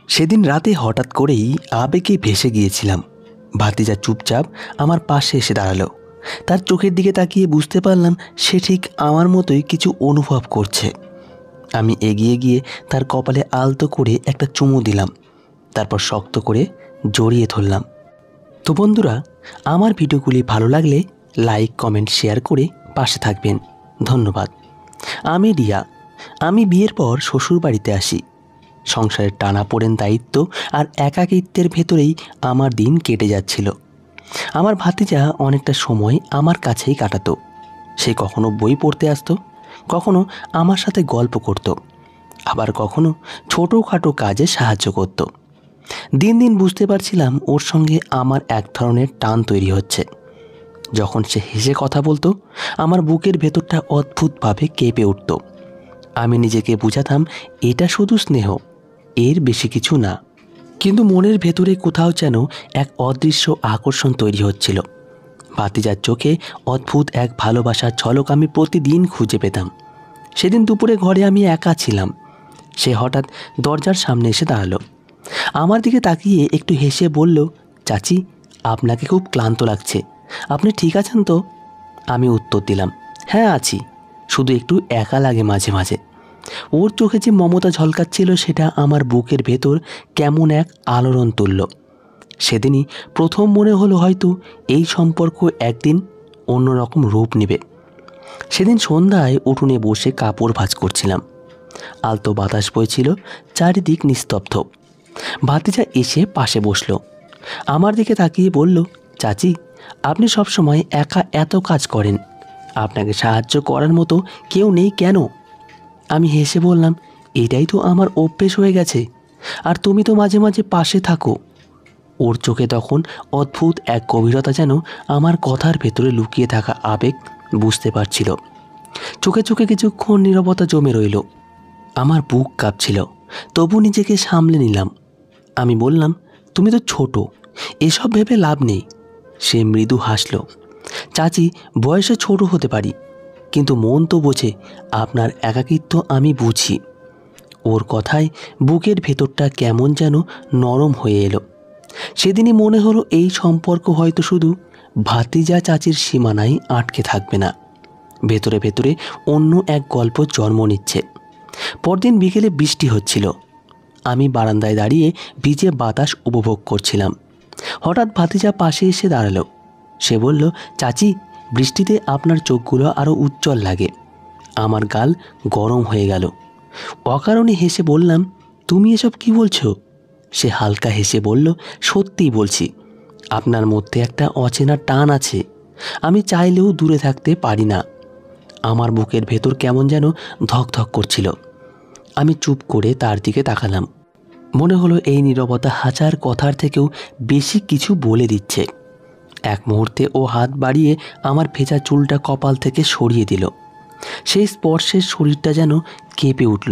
সেদিন রাতে হঠাৎ করেই আবেগে ভেসে গিয়েছিলাম। ভাতিজা চুপচাপ আমার পাশে এসে দাঁড়ালো। তার চোখের দিকে তাকিয়ে বুঝতে পারলাম সে ঠিক আমার মতোই কিছু অনুভব করছে। আমি এগিয়ে গিয়ে তার কপালে আলতো করে একটা চুমু দিলাম, তারপর শক্ত করে জড়িয়ে ধরলাম। তো বন্ধুরা, আমার ভিডিওগুলি ভালো লাগলে লাইক, কমেন্ট, শেয়ার করে পাশে থাকবেন। ধন্যবাদ। আমি রিয়া। আমি বিয়ের পর শ্বশুর বাড়িতে আসি। সংসারের টানাপোড়েন, দায়িত্ব আর একাকিত্বের ভেতরেই আমার দিন কেটে যাচ্ছিল। আমার ভাতিজা অনেকটা সময় আমার কাছেই কাটাতো। সে কখনো বই পড়তে আসতো, কখনো আমার সাথে গল্প করত, আবার কখনো ছোটোখাটো কাজে সাহায্য করত। দিন দিন বুঝতে পারছিলাম ওর সঙ্গে আমার এক ধরনের টান তৈরি হচ্ছে। যখন সে হেসে কথা বলতো, আমার বুকের ভেতরটা অদ্ভুতভাবে কেঁপে উঠত। আমি নিজেকে বুঝাতাম এটা শুধু স্নেহ, এর বেশি কিছু না। কিন্তু মনের ভেতরে কোথাও যেন এক অদৃশ্য আকর্ষণ তৈরি হচ্ছিল। ভাতিজার চোখে অদ্ভুত এক ভালোবাসার ঝলক আমি প্রতিদিন খুঁজে পেতাম। সেদিন দুপুরে ঘরে আমি একা ছিলাম। সে হঠাৎ দরজার সামনে এসে দাঁড়ালো। আমার দিকে তাকিয়ে একটু হেসে বলল, চাচি, আপনাকে খুব ক্লান্ত লাগছে, আপনি ঠিক আছেন তো? আমি উত্তর দিলাম, হ্যাঁ আছি, শুধু একটু একা লাগে মাঝে মাঝে। ওর চোখে যে মমতা ঝলকাচ্ছিল সেটা আমার বুকের ভেতর কেমন এক আলোড়ন তুলল। সেদিনই প্রথম মনে হলো হয়তো এই সম্পর্ক একদিন অন্যরকম রূপ নেবে। সেদিন সন্ধ্যায় উঠোনে বসে কাপড় ভাঁজ করছিলাম। আলতো বাতাস বইছিল, চারিদিক নিস্তব্ধ। ভাতিজা এসে পাশে বসল। আমার দিকে তাকিয়ে বলল, চাচি, আপনি সবসময় একা এত কাজ করেন, আপনাকে সাহায্য করার মতো কেউ নেই কেন? আমি হেসে বললাম, এটাই তো আমার অভ্যেস হয়ে গেছে, আর তুমি তো মাঝে মাঝে পাশে থাকো। ওর চোখে তখন অদ্ভুত এক গভীরতা, যেন আমার কথার ভেতরে লুকিয়ে থাকা আবেগ বুঝতে পারছিল। চোখে চোখে কিছুক্ষণ নীরবতা জমে রইল। আমার বুক কাঁপছিল, তবু নিজেকে সামলে নিলাম। আমি বললাম, তুমি তো ছোট, এসব ভেবে লাভ নেই। সে মৃদু হাসল। চাচি, বয়সে ছোট হতে পারি, কিন্তু মন তো বোঝে, আপনার একাকিত্ব আমি বুঝি। ওর কথায় বুকের ভেতরটা কেমন যেন নরম হয়ে এলো। সেদিনই মনে হলো এই সম্পর্ক হয়তো শুধু ভাতিজা চাচির সীমানায় আটকে থাকবে না, ভেতরে ভেতরে অন্য এক গল্প জন্ম নিচ্ছে। পরদিন বিকেলে বৃষ্টি হচ্ছিল। আমি বারান্দায় দাঁড়িয়ে ভিজে বাতাস উপভোগ করছিলাম। হঠাৎ ভাতিজা পাশে এসে দাঁড়ালো। সে বলল, চাচি, বৃষ্টিতে আপনার চোখগুলো আরও উজ্জ্বল লাগে। আমার গাল গরম হয়ে গেল। অকারণে হেসে বললাম, তুমি এসব কি বলছো? সে হালকা হেসে বলল, সত্যিই বলছি, আপনার মধ্যে একটা অচেনা টান আছে, আমি চাইলেও দূরে থাকতে পারি না। আমার বুকের ভেতর কেমন যেন ধকধক করছিল। আমি চুপ করে তার দিকে তাকালাম। মনে হলো এই নীরবতা হাজার কথার থেকেও বেশি কিছু বলে দিচ্ছে। এক মুহূর্তে ও হাত বাড়িয়ে আমার ভেজা চুলটা কপাল থেকে সরিয়ে দিল। সেই স্পর্শের শরীরটা যেন কেঁপে উঠল।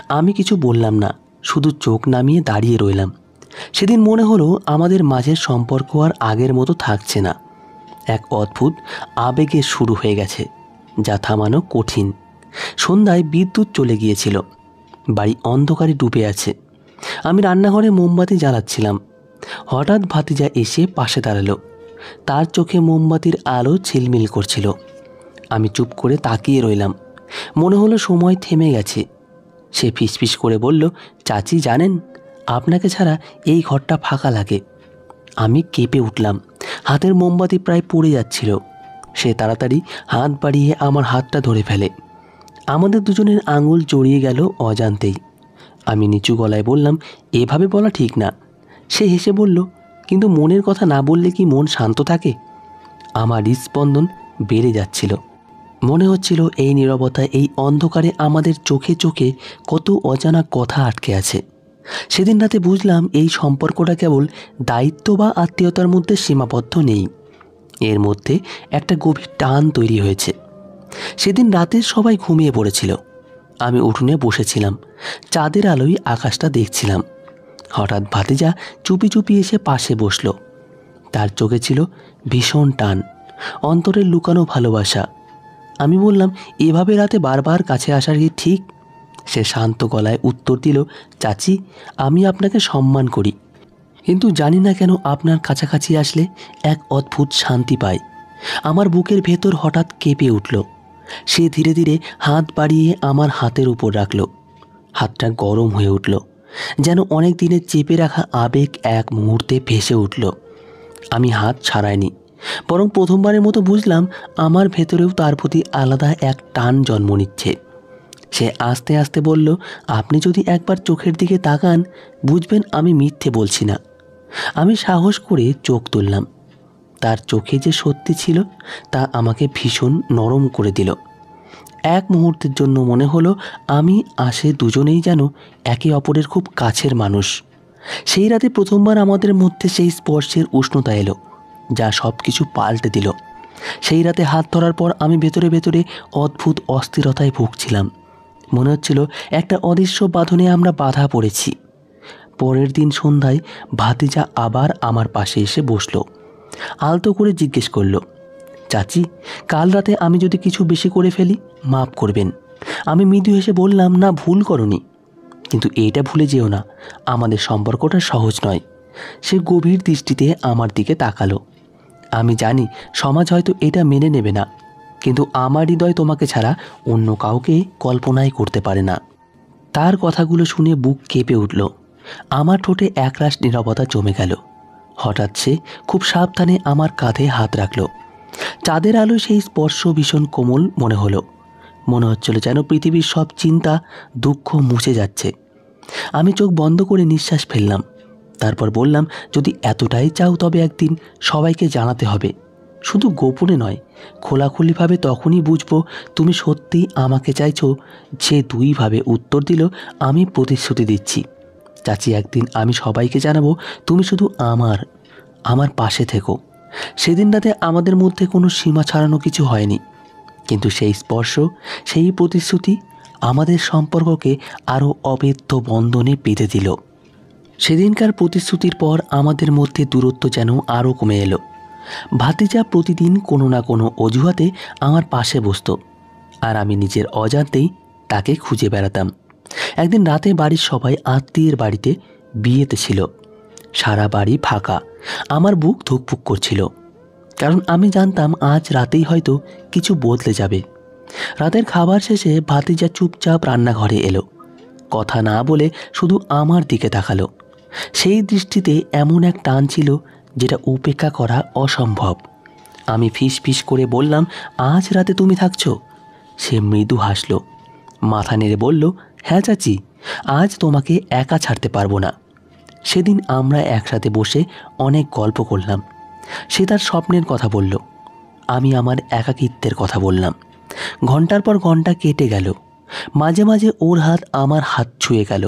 আমি কিছু বললাম না, শুধু চোখ নামিয়ে দাঁড়িয়ে রইলাম। সেদিন মনে হলো আমাদের মাঝের সম্পর্ক আর আগের মতো থাকছে না। এক অদ্ভুত আবেগে শুরু হয়ে গেছে, যা থামানো কঠিন। সন্ধ্যায় বিদ্যুৎ চলে গিয়েছিল। বাড়ি অন্ধকারে ডুবে আছে। আমি রান্নাঘরে মোমবাতি জ্বালাচ্ছিলাম। হঠাৎ ভাতিজা এসে পাশে দাঁড়ালো। তার চোখে মোমবাতির আলো ঝিলমিল করছিল। আমি চুপ করে তাকিয়ে রইলাম। মনে হলো সময় থেমে গেছে। সে ফিসফিস করে বলল, চাচি জানেন, আপনাকে ছাড়া এই ঘরটা ফাঁকা লাগে। আমি কেঁপে উঠলাম। হাতের মোমবাতি প্রায় পড়ে যাচ্ছিল। সে তাড়াতাড়ি হাত বাড়িয়ে আমার হাতটা ধরে ফেলে। আমাদের দুজনের আঙুল জড়িয়ে গেল অজান্তেই। আমি নিচু গলায় বললাম, এভাবে বলা ঠিক না। সে হেসে বলল, কিন্তু মনের কথা না বললে কি মন শান্ত থাকে? আমার হৃদস্পন্দন বেড়ে যাচ্ছিল। মনে হচ্ছিল এই নীরবতায়, এই অন্ধকারে আমাদের চোখে চোখে কত অজানা কথা আটকে আছে। সেদিন রাতে বুঝলাম এই সম্পর্কটা কেবল দায়িত্ব বা আত্মীয়তার মধ্যে সীমাবদ্ধ নেই, এর মধ্যে একটা গভীর টান তৈরি হয়েছে। সেদিন রাতে সবাই ঘুমিয়ে পড়েছিল। আমি উঠোনে বসেছিলাম, চাঁদের আলোয় আকাশটা দেখছিলাম। হঠাৎ ভাতিজা চুপি চুপি এসে পাশে বসলো। তার চোখে ছিল ভীষণ টান, অন্তরের লুকানো ভালোবাসা। আমি বললাম, এভাবে রাতে বারবার কাছে আসা কি ঠিক? সে শান্ত গলায় উত্তর দিল, চাচি, আমি আপনাকে সম্মান করি, কিন্তু জানি না কেন আপনার কাছাকাছি আসলে এক অদ্ভুত শান্তি পাই। আমার বুকের ভেতর হঠাৎ কেঁপে উঠল। সে ধীরে ধীরে হাত বাড়িয়ে আমার হাতের উপর রাখল। হাতটা গরম হয়ে উঠল, যেন অনেক দিনের চেপে রাখা আবেগ এক মুহূর্তে ভেসে উঠল। আমি হাত ছাড়াইনি, বরং প্রথমবারের মতো বুঝলাম আমার ভেতরেও তার প্রতি আলাদা এক টান জন্ম নিচ্ছে। সে আস্তে আস্তে বলল, আপনি যদি একবার চোখের দিকে তাকান বুঝবেন আমি মিথ্যে বলছি না। আমি সাহস করে চোখ তুললাম। তার চোখে যে সত্যি ছিল তা আমাকে ভীষণ নরম করে দিল। এক মুহূর্তের জন্য মনে হলো আমি সে দুজনেই যেন একে অপরের খুব কাছের মানুষ। সেই রাতে প্রথমবার আমাদের মধ্যে সেই স্পর্শের উষ্ণতা এলো, যা সব কিছু পাল্টে দিল। সেই রাতে হাত ধরার পর আমি ভেতরে ভেতরে অদ্ভুত অস্থিরতায় ভুগছিলাম। মনে হচ্ছিল একটা অদৃশ্য বাঁধনে আমরা বাধা পড়েছি। পরের দিন সন্ধ্যায় ভাতিজা আবার আমার পাশে এসে বসলো। আলতো করে জিজ্ঞেস করলো, চাচি, কাল রাতে আমি যদি কিছু বেশি করে ফেলি মাফ করবেন। আমি মৃদু হেসে বললাম, না, ভুল করনি, কিন্তু এইটা ভুলে যেও না, আমাদের সম্পর্কটা সহজ নয়। সে গভীর দৃষ্টিতে আমার দিকে তাকালো। আমি জানি সমাজ হয়তো এটা মেনে নেবে না, কিন্তু আমার হৃদয় তোমাকে ছাড়া অন্য কাউকে কল্পনাই করতে পারে না। তার কথাগুলো শুনে বুক কেঁপে উঠল। আমার ঠোঁটে একরাশ নীরবতা জমে গেল। হঠাৎ সে খুব সাবধানে আমার কাঁধে হাত রাখল। চাঁদের আলো সেই স্পর্শ ভীষণ কোমল মনে হলো। মনে হচ্ছিল যেন পৃথিবীর সব চিন্তা দুঃখ মুছে যাচ্ছে। আমি চোখ বন্ধ করে নিঃশ্বাস ফেললাম। তারপর বললাম, যদি এতটাই চাও তবে একদিন সবাইকে জানাতে হবে, শুধু গোপনে নয়, খোলাখুলিভাবে। তখনই বুঝবো তুমি সত্যিই আমাকে চাইছো। যে দুইভাবে উত্তর দিল, আমি প্রতিশ্রুতি দিচ্ছি চাচি, একদিন আমি সবাইকে জানাবো তুমি শুধু আমার পাশে থেকো। সেদিন রাতে আমাদের মধ্যে কোনো সীমা ছাড়ানো কিছু হয়নি, কিন্তু সেই স্পর্শ, সেই প্রতিশ্রুতি আমাদের সম্পর্ককে আরও অভেদ্য বন্ধনে বেঁধে দিল। সেদিনকার প্রতিশ্রুতির পর আমাদের মধ্যে দূরত্ব যেন আরও কমে এলো। ভাতিজা প্রতিদিন কোনো না কোনো অজুহাতে আমার পাশে বসতো, আর আমি নিজের অজান্তেই তাকে খুঁজে বেড়াতাম। একদিন রাতে বাড়ির সবাই আত্মীয়ের বাড়িতে বিয়েতে ছিল। সারা বাড়ি ফাঁকা। আমার বুক ধুকপুক করছিল, কারণ আমি জানতাম আজ রাতেই হয়তো কিছু বদলে যাবে। রাতের খাবার শেষে ভাতিজা চুপচাপ রান্নাঘরে এলো। কথা না বলে শুধু আমার দিকে তাকালো। সেই দৃষ্টিতে এমন এক টান ছিল যেটা উপেক্ষা করা অসম্ভব। আমি ফিস ফিস করে বললাম, আজ রাতে তুমি থাকছো? সে মৃদু হাসলো, মাথা নেড়ে বলল, হ্যাঁ চাচি, আজ তোমাকে একা ছাড়তে পারবো না। সেদিন আমরা একসাথে বসে অনেক গল্প করলাম। সে তার স্বপ্নের কথা বলল, আমি আমার একাকিত্বের কথা বললাম। ঘন্টার পর ঘন্টা কেটে গেল। মাঝে মাঝে ওর হাত আমার হাত ছুঁয়ে গেল।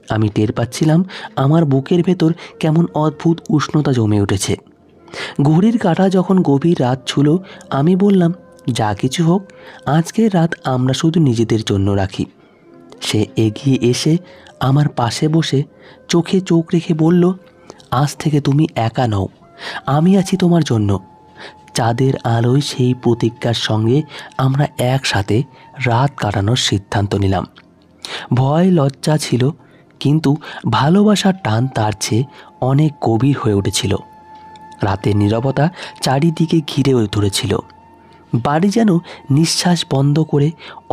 আমি টের পাচ্ছিলাম আমার বুকের ভেতর কেমন অদ্ভুত উষ্ণতা জমে উঠেছে। ঘড়ির কাঁটা যখন গভীর রাত ছুঁল, আমি বললাম, যা কিছু হোক, আজকের রাত আমরা শুধু নিজেদের জন্য রাখি। সে এগিয়ে এসে আমার পাশে বসে চোখে চোখ রেখে বলল, আজ থেকে তুমি একা নও, আমি আছি তোমার জন্য। চাঁদের আলোয় সেই প্রতিজ্ঞার সঙ্গে আমরা একসাথে রাত কাটানোর সিদ্ধান্ত নিলাম। ভয় লজ্জা ছিল, কিন্তু ভালোবাসার টান তার চেয়ে অনেক গভীর হয়ে উঠেছিল। রাতের নীরবতা চারিদিকে ঘিরে ধরেছিল। বাড়ি যেন নিঃশ্বাস বন্ধ করে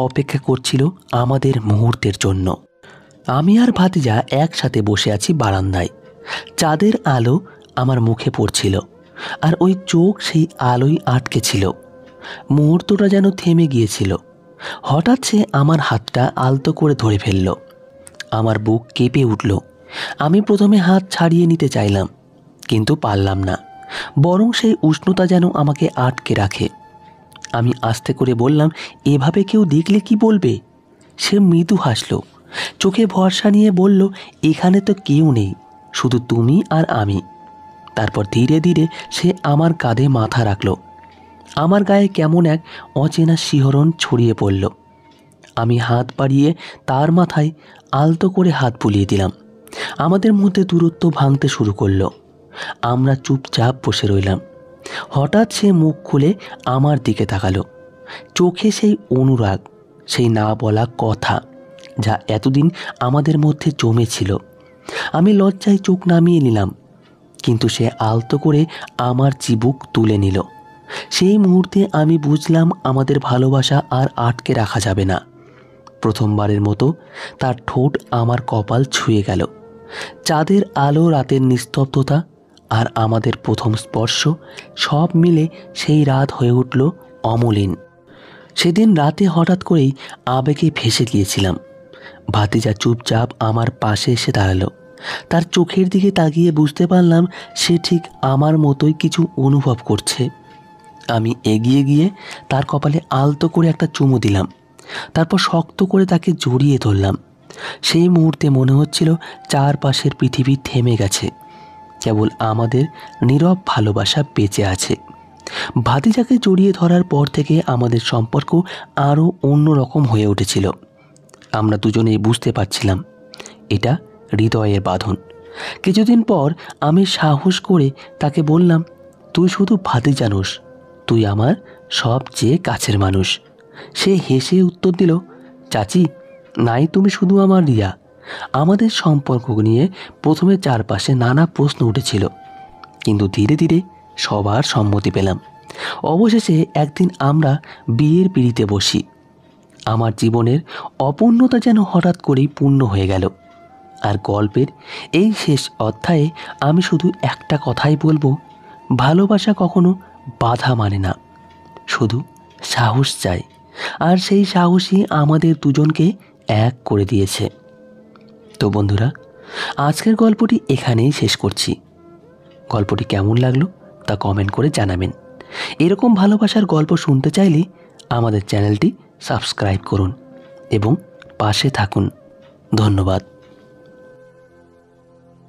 অপেক্ষা করছিল আমাদের মুহূর্তের জন্য। আমি আর ভাতিজা একসাথে বসে আছি বারান্দায়। চাঁদের আলো আমার মুখে পড়ছিল, আর ওই চোখ সেই আলোয় আটকে ছিল। মুহূর্তটা যেন থেমে গিয়েছিল। হঠাৎ সে আমার হাতটা আলতো করে ধরে ফেলল। আমার বুক কেঁপে উঠল। আমি প্রথমে হাত ছাড়িয়ে নিতে চাইলাম, কিন্তু পারলাম না, বরং সেই উষ্ণতা যেন আমাকে আটকে রাখে। আমি আস্তে করে বললাম, এভাবে কেউ দেখলে কি বলবে? সে মৃদু হাসল, চোখে ভরসা নিয়ে বলল, এখানে তো কেউ নেই, শুধু তুমি আর আমি। তারপর ধীরে ধীরে সে আমার কাঁধে মাথা রাখল। আমার গায়ে কেমন এক অচেনা শিহরণ ছড়িয়ে পড়ল। আমি হাত বাড়িয়ে তার মাথায় আলতো করে হাত বুলিয়ে দিলাম। আমাদের মধ্যে দূরত্ব ভাঙতে শুরু করলো। আমরা চুপচাপ বসে রইলাম। হঠাৎ সে মুখ খুলে আমার দিকে তাকালো। চোখে সেই অনুরাগ, সেই না বলা কথা, যা এতদিন আমাদের মধ্যে জমেছিল। আমি লজ্জায় চোখ নামিয়ে নিলাম, কিন্তু সে আলতো করে আমার চিবুক তুলে নিল। সেই মুহূর্তে আমি বুঝলাম আমাদের ভালোবাসা আর আটকে রাখা যাবে না। প্রথমবারের মতো তার ঠোঁট আমার কপাল ছুঁয়ে গেল। চাঁদের আলো, রাতের নিস্তব্ধতা আর আমাদের প্রথম স্পর্শ সব মিলে সেই রাত হয়ে উঠল অমলিন। সেদিন রাতে হঠাৎ করেই আবেগে ভেসে গিয়েছিলাম। ভাতিজা চুপচাপ আমার পাশে এসে দাঁড়ালো। তার চোখের দিকে তাকিয়ে বুঝতে পারলাম সে ঠিক আমার মতোই কিছু অনুভব করছে। আমি এগিয়ে গিয়ে তার কপালে আলতো করে একটা চুমু দিলাম, তারপর শক্ত করে তাকে জড়িয়ে ধরলাম। সেই মুহূর্তে মনে হচ্ছিল চারপাশের পৃথিবী থেমে গেছে, কেবল আমাদের নীরব ভালোবাসা বেঁচে আছে। ভাতিজাকে জড়িয়ে ধরার পর থেকে আমাদের সম্পর্ক আরও অন্যরকম হয়ে উঠেছিল। আমরা দুজনেই বুঝতে পারছিলাম এটা হৃদয়ের বাঁধন। কিছুদিন পর আমি সাহস করে তাকে বললাম, তুই শুধু ভাতিজা নোস, তুই আমার সবচেয়ে কাছের মানুষ। সে হেসে উত্তর দিল, চাচি, নাই তুমি শুধু আমার রিয়া। আমাদের সম্পর্ক নিয়ে প্রথমে চারপাশে নানা প্রশ্ন উঠেছিল, কিন্তু ধীরে ধীরে সবার সম্মতি পেলাম। অবশেষে একদিন আমরা বিয়ের পিঁড়িতে বসি। আমার জীবনের অপূর্ণতা যেন হঠাৎ করেই পূর্ণ হয়ে গেল। আর গল্পের এই শেষ অধ্যায়ে আমি শুধু একটা কথাই বলবো, ভালোবাসা কখনো বাধা মানে না, শুধু সাহস চাই। আর সেই সাহসই আমাদের দুজনকে এক করে দিয়েছে। তো বন্ধুরা, আজকের গল্পটি এখানেই শেষ করছি। গল্পটি কেমন লাগলো তা কমেন্ট করে জানাবেন। এরকম ভালোবাসার গল্প শুনতে চাইলে আমাদের চ্যানেলটি সাবস্ক্রাইব করুন এবং পাশে থাকুন। ধন্যবাদ।